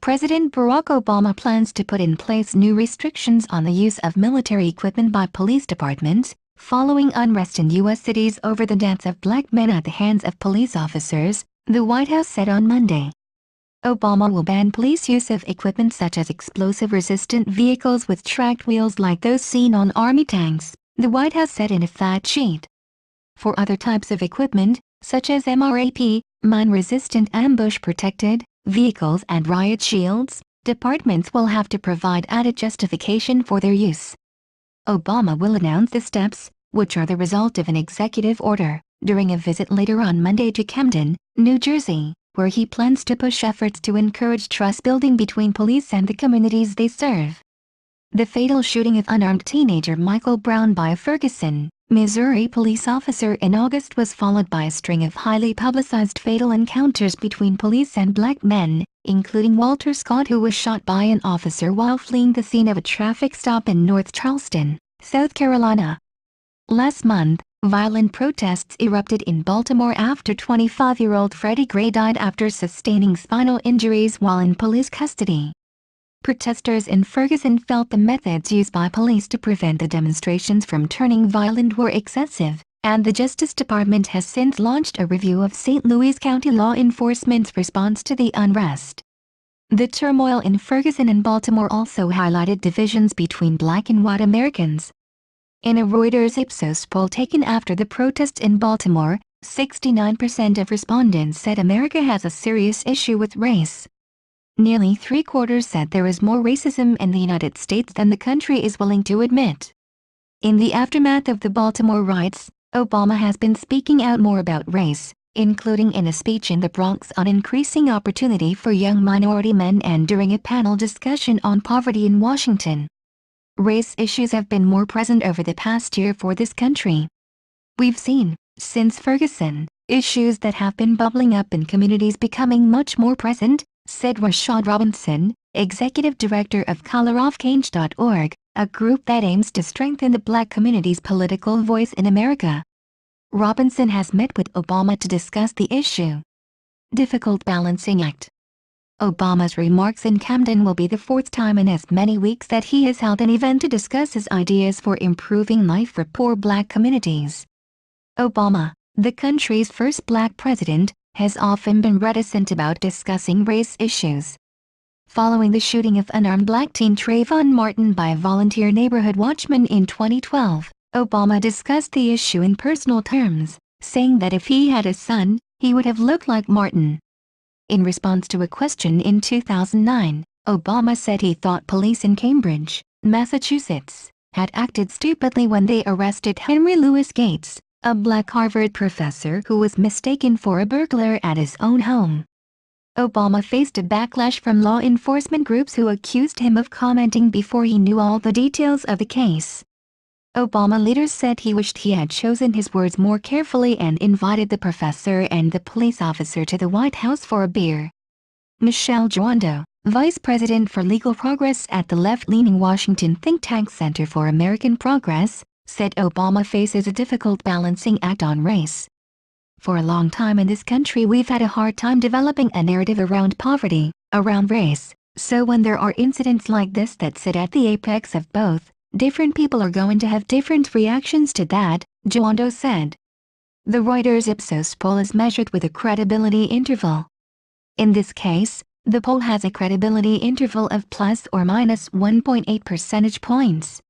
President Barack Obama plans to put in place new restrictions on the use of military equipment by police departments, following unrest in U.S. cities over the deaths of black men at the hands of police officers, the White House said on Monday. Obama will ban police use of equipment such as explosive-resistant vehicles with tracked wheels like those seen on Army tanks, the White House said in a fact sheet. For other types of equipment, such as MRAP, mine-resistant ambush-protected vehicles and riot shields, departments will have to provide added justification for their use. Obama will announce the steps, which are the result of an executive order, during a visit later on Monday to Camden, New Jersey, where he plans to push efforts to encourage trust building between police and the communities they serve. The fatal shooting of unarmed teenager Michael Brown by a Ferguson, Missouri police officer in August was followed by a string of highly publicized fatal encounters between police and black men, including Walter Scott, who was shot by an officer while fleeing the scene of a traffic stop in North Charleston, South Carolina. Last month, violent protests erupted in Baltimore after 25-year-old Freddie Gray died after sustaining spinal injuries while in police custody. Protesters in Ferguson felt the methods used by police to prevent the demonstrations from turning violent were excessive, and the Justice Department has since launched a review of St. Louis County law enforcement's response to the unrest. The turmoil in Ferguson and Baltimore also highlighted divisions between black and white Americans. In a Reuters Ipsos poll taken after the protests in Baltimore, 69% of respondents said America has a serious issue with race. Nearly three-quarters said there is more racism in the United States than the country is willing to admit. In the aftermath of the Baltimore riots, Obama has been speaking out more about race, including in a speech in the Bronx on increasing opportunity for young minority men and during a panel discussion on poverty in Washington. Race issues have been more present over the past year for this country. We've seen, since Ferguson, issues that have been bubbling up in communities becoming much more present, said Rashad Robinson, executive director of ColorOfChange.org, a group that aims to strengthen the black community's political voice in America. Robinson has met with Obama to discuss the issue. Difficult balancing act. Obama's remarks in Camden will be the fourth time in as many weeks that he has held an event to discuss his ideas for improving life for poor black communities. Obama, the country's first black president, has often been reticent about discussing race issues. Following the shooting of unarmed black teen Trayvon Martin by a volunteer neighborhood watchman in 2012, Obama discussed the issue in personal terms, saying that if he had a son, he would have looked like Martin. In response to a question in 2009, Obama said he thought police in Cambridge, Massachusetts, had acted stupidly when they arrested Henry Louis Gates, a black Harvard professor who was mistaken for a burglar at his own home. Obama faced a backlash from law enforcement groups who accused him of commenting before he knew all the details of the case. Obama later said he wished he had chosen his words more carefully and invited the professor and the police officer to the White House for a beer. Michelle Joando, vice president for legal progress at the left-leaning Washington think tank Center for American Progress, said Obama faces a difficult balancing act on race. For a long time in this country we've had a hard time developing a narrative around poverty, around race, so when there are incidents like this that sit at the apex of both, different people are going to have different reactions to that, Joando said. The Reuters Ipsos poll is measured with a credibility interval. In this case, the poll has a credibility interval of plus or minus 1.8 percentage points.